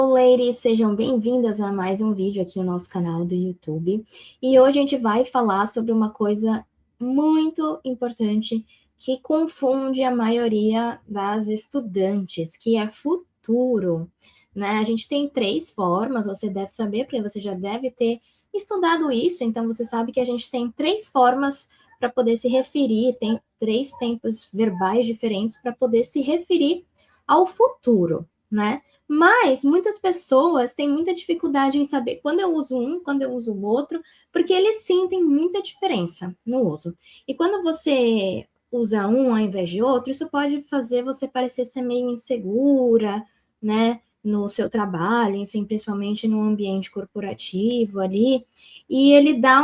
Ladies, sejam bem-vindas a mais um vídeo aqui no nosso canal do YouTube. E hoje a gente vai falar sobre uma coisa muito importante que confunde a maioria das estudantes, que é futuro, né? A gente tem 3 formas, você deve saber, porque você já deve ter estudado isso, então você sabe que a gente tem 3 formas para poder se referir, tem 3 tempos verbais diferentes para poder se referir ao futuro, né? Mas muitas pessoas têm muita dificuldade em saber quando eu uso um, quando eu uso o outro, porque eles sentem muita diferença no uso. E quando você usa um ao invés de outro, isso pode fazer você parecer ser meio insegura, né? No seu trabalho, enfim, principalmente no ambiente corporativo ali. E ele dá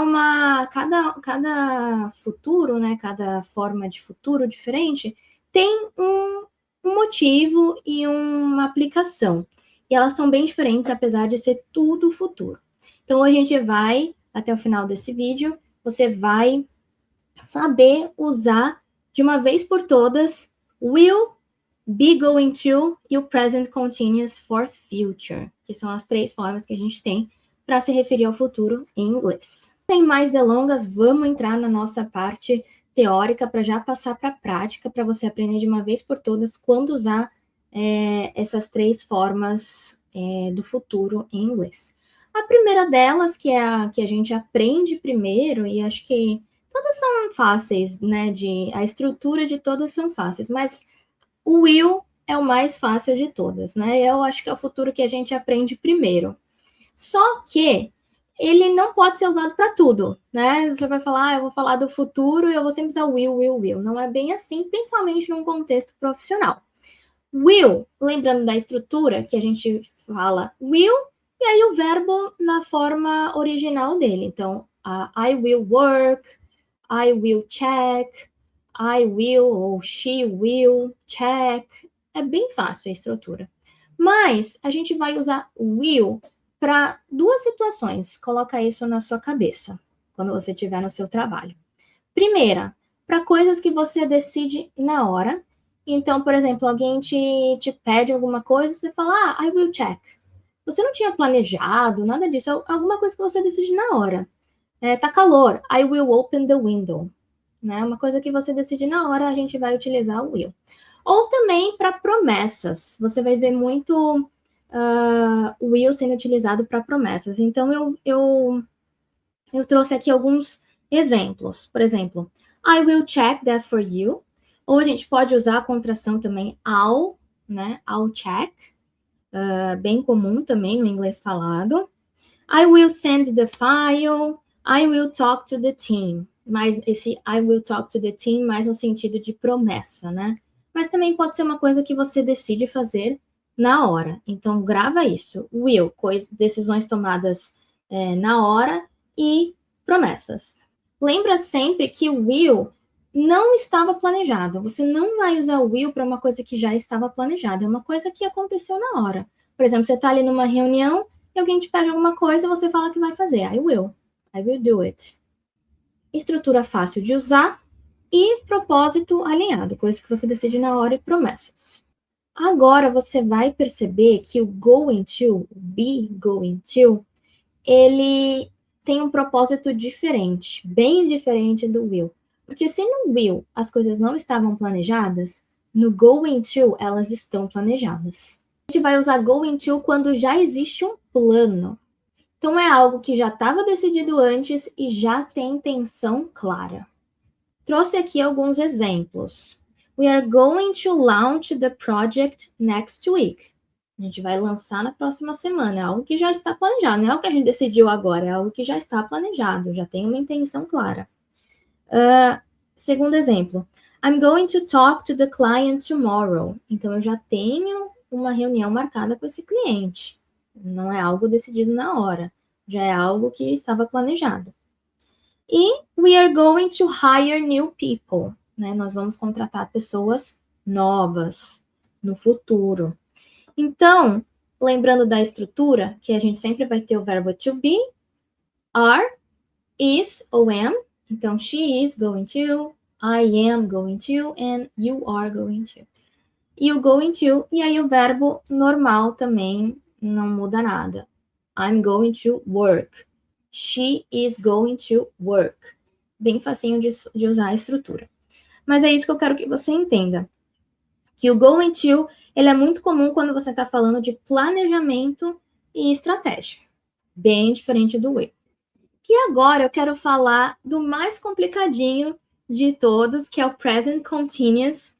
cada futuro, né? Cada forma de futuro diferente tem um motivo e uma aplicação. E elas são bem diferentes, apesar de ser tudo futuro. Então, a gente vai, até o final desse vídeo, você vai saber usar de uma vez por todas will, be going to e o present continuous for future, que são as 3 formas que a gente tem para se referir ao futuro em inglês. Sem mais delongas, vamos entrar na nossa parte teórica para já passar para a prática, para você aprender de uma vez por todas quando usar essas 3 formas do futuro em inglês. A primeira delas, que é a que a gente aprende primeiro, e acho que todas são fáceis, né? A estrutura de todas são fáceis, mas o will é o mais fácil de todas, né? Eu acho que é o futuro que a gente aprende primeiro. Só que ele não pode ser usado para tudo, né? Você vai falar, eu vou falar do futuro e eu vou sempre usar will. Não é bem assim, principalmente num contexto profissional. Will, lembrando da estrutura que a gente fala will, e aí o verbo na forma original dele. Então, I will work, I will check, I will ou she will check. É bem fácil a estrutura. Mas a gente vai usar will para 2 situações. Coloca isso na sua cabeça quando você estiver no seu trabalho. Primeira, para coisas que você decide na hora. Então, por exemplo, alguém te pede alguma coisa, você fala, I will check. Você não tinha planejado, nada disso, é alguma coisa que você decide na hora. Tá calor, I will open the window. Né? Uma coisa que você decide na hora, a gente vai utilizar o will. Ou também para promessas. Você vai ver muito o will sendo utilizado para promessas. Então, eu trouxe aqui alguns exemplos. Por exemplo, I will check that for you. Ou a gente pode usar a contração também I'll, né? I'll check. Bem comum também no inglês falado. I will send the file. I will talk to the team. Mas esse I will talk to the team mais no sentido de promessa, né? Mas também pode ser uma coisa que você decide fazer na hora. Então, grava isso. Will, decisões tomadas na hora e promessas. Lembra sempre que o will não estava planejado. Você não vai usar o will para uma coisa que já estava planejada. É uma coisa que aconteceu na hora. Por exemplo, você está ali numa reunião e alguém te pede alguma coisa e você fala que vai fazer. I will do it. Estrutura fácil de usar e propósito alinhado, coisa que você decide na hora e promessas. Agora você vai perceber que o going to, be going to, ele tem um propósito diferente, bem diferente do will. Porque se no will as coisas não estavam planejadas, no going to elas estão planejadas. A gente vai usar going to quando já existe um plano. Então é algo que já estava decidido antes e já tem intenção clara. Trouxe aqui alguns exemplos. We are going to launch the project next week. A gente vai lançar na próxima semana. É algo que já está planejado. Não é algo que a gente decidiu agora. É algo que já está planejado. Já tem uma intenção clara. Segundo exemplo. I'm going to talk to the client tomorrow. Então, eu já tenho uma reunião marcada com esse cliente. Não é algo decidido na hora. Já é algo que estava planejado. E we are going to hire new people. Né? Nós vamos contratar pessoas novas no futuro. Então, lembrando da estrutura, que a gente sempre vai ter o verbo to be, are, is ou am. Então, she is going to, I am going to, and you are going to. E o going to, e aí o verbo normal também não muda nada. I'm going to work. She is going to work. Bem facinho de usar a estrutura. Mas é isso que eu quero que você entenda. Que o going to, ele é muito comum quando você está falando de planejamento e estratégia. Bem diferente do will. E agora eu quero falar do mais complicadinho de todos, que é o present continuous,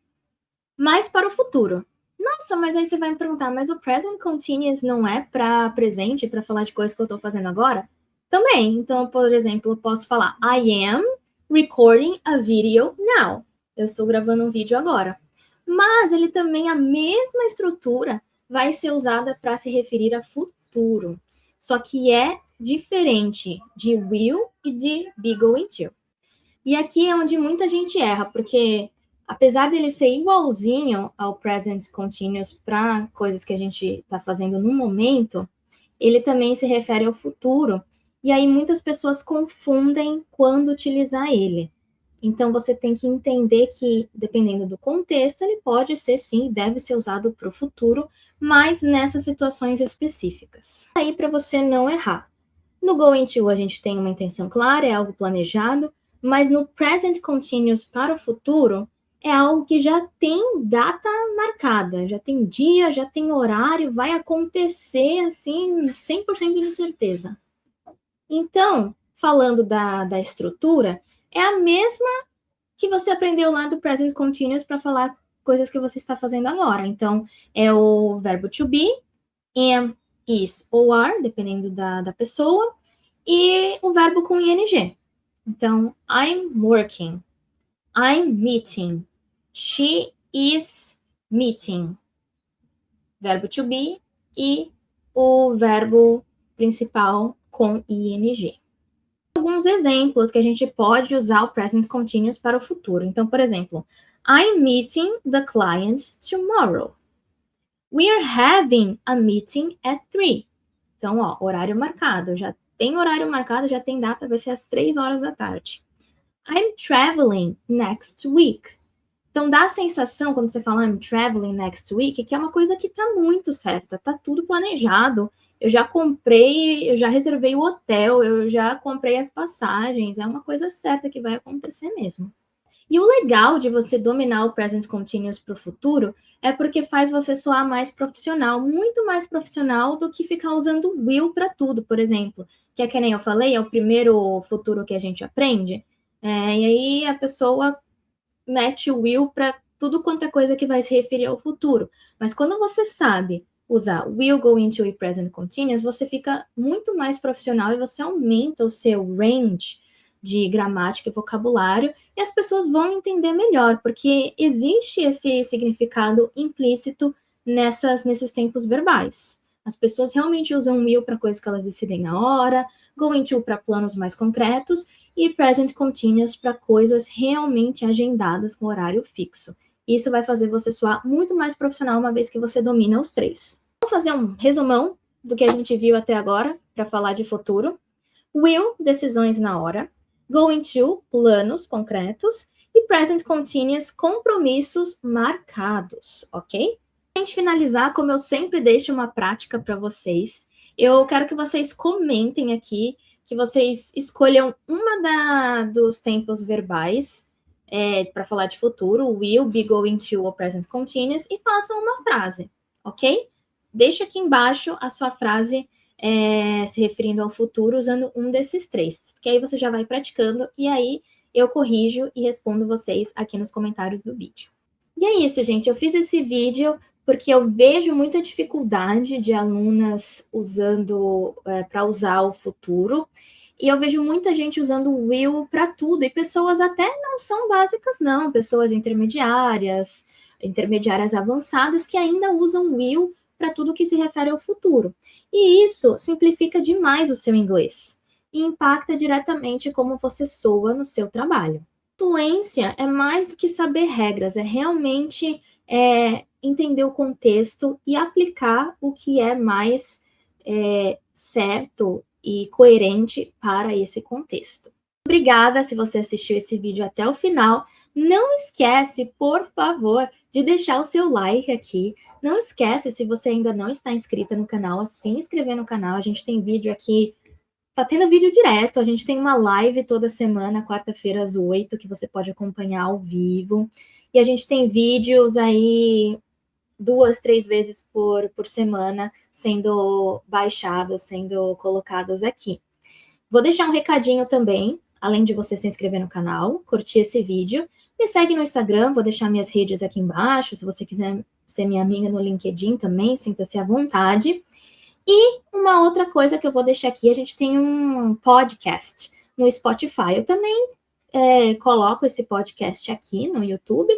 mas para o futuro. Nossa, mas aí você vai me perguntar, mas o present continuous não é para presente, para falar de coisas que eu estou fazendo agora? Também. Então, por exemplo, eu posso falar I am recording a video now. Eu estou gravando um vídeo agora. Mas ele também, a mesma estrutura, vai ser usada para se referir a futuro. Só que é diferente de will e de be going to. E aqui é onde muita gente erra, porque apesar dele ser igualzinho ao present continuous para coisas que a gente está fazendo no momento, ele também se refere ao futuro. E aí muitas pessoas confundem quando utilizar ele. Então você tem que entender que, dependendo do contexto, ele pode ser sim, deve ser usado para o futuro, mas nessas situações específicas. Aí para você não errar. No going to a gente tem uma intenção clara, é algo planejado, mas no present continuous para o futuro é algo que já tem data marcada, já tem dia, já tem horário, vai acontecer assim 100% de certeza. Então, falando da estrutura, é a mesma que você aprendeu lá do present continuous para falar coisas que você está fazendo agora. Então, é o verbo to be, am, is ou are, dependendo da pessoa, e o verbo com ing. Então, I'm working, I'm meeting, she is meeting. Verbo to be e o verbo principal com ing. Alguns exemplos que a gente pode usar o present continuous para o futuro. Então, por exemplo, I'm meeting the client tomorrow. We are having a meeting at 3. Então, ó, horário marcado. Já tem horário marcado, já tem data, vai ser às 3 horas da tarde. I'm traveling next week. Então, dá a sensação, quando você fala I'm traveling next week, que é uma coisa que tá muito certa, tá tudo planejado. Eu já comprei, eu já reservei o hotel, eu já comprei as passagens, é uma coisa certa que vai acontecer mesmo. E o legal de você dominar o present continuous para o futuro é porque faz você soar mais profissional, muito mais profissional do que ficar usando will para tudo, por exemplo. Que é que nem eu falei, é o primeiro futuro que a gente aprende. E aí a pessoa mete o will para tudo quanto é coisa que vai se referir ao futuro. Mas quando você sabe usar will, going to e present continuous, você fica muito mais profissional e você aumenta o seu range de gramática e vocabulário, e as pessoas vão entender melhor, porque existe esse significado implícito nesses tempos verbais. As pessoas realmente usam will para coisas que elas decidem na hora, going to para planos mais concretos, e present continuous para coisas realmente agendadas com horário fixo. Isso vai fazer você soar muito mais profissional uma vez que você domina os três. Vamos fazer um resumão do que a gente viu até agora para falar de futuro. Will, decisões na hora. Going to, planos concretos. E present continuous, compromissos marcados, ok? Para a gente finalizar, como eu sempre deixo uma prática para vocês, eu quero que vocês comentem aqui, que vocês escolham uma dos tempos verbais para falar de futuro, will, be, going to ou present continuous, e façam uma frase, ok? Deixa aqui embaixo a sua frase se referindo ao futuro usando um desses três, porque aí você já vai praticando e aí eu corrijo e respondo vocês aqui nos comentários do vídeo. E é isso, gente. Eu fiz esse vídeo porque eu vejo muita dificuldade de alunas usando para usar o futuro. E eu vejo muita gente usando o will para tudo. E pessoas até não são básicas, não. Pessoas intermediárias avançadas que ainda usam will para tudo que se refere ao futuro. E isso simplifica demais o seu inglês e impacta diretamente como você soa no seu trabalho. Fluência é mais do que saber regras, é realmente entender o contexto e aplicar o que é mais certo e coerente para esse contexto. Obrigada se você assistiu esse vídeo até o final. Não esquece, por favor, de deixar o seu like aqui. Não esquece, se você ainda não está inscrita no canal, a se inscrever no canal. A gente tem vídeo aqui, tá tendo vídeo direto. A gente tem uma live toda semana, quarta-feira às 8, que você pode acompanhar ao vivo. E a gente tem vídeos aí 2, 3 vezes por semana sendo baixados, sendo colocados aqui. Vou deixar um recadinho também, além de você se inscrever no canal, curtir esse vídeo. Me segue no Instagram, vou deixar minhas redes aqui embaixo. Se você quiser ser minha amiga no LinkedIn também, sinta-se à vontade. E uma outra coisa que eu vou deixar aqui, a gente tem um podcast no Spotify. Eu também coloco esse podcast aqui no YouTube,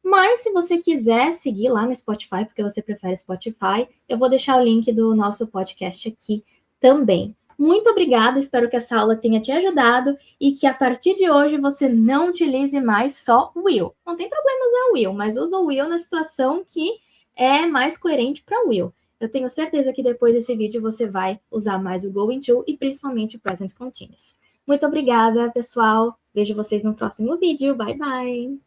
mas se você quiser seguir lá no Spotify, porque você prefere Spotify, eu vou deixar o link do nosso podcast aqui também. Muito obrigada, espero que essa aula tenha te ajudado e que a partir de hoje você não utilize mais só o will. Não tem problema usar o will, mas usa o will na situação que é mais coerente para o will. Eu tenho certeza que depois desse vídeo você vai usar mais o going to e principalmente o present continuous. Muito obrigada, pessoal. Vejo vocês no próximo vídeo. Bye, bye!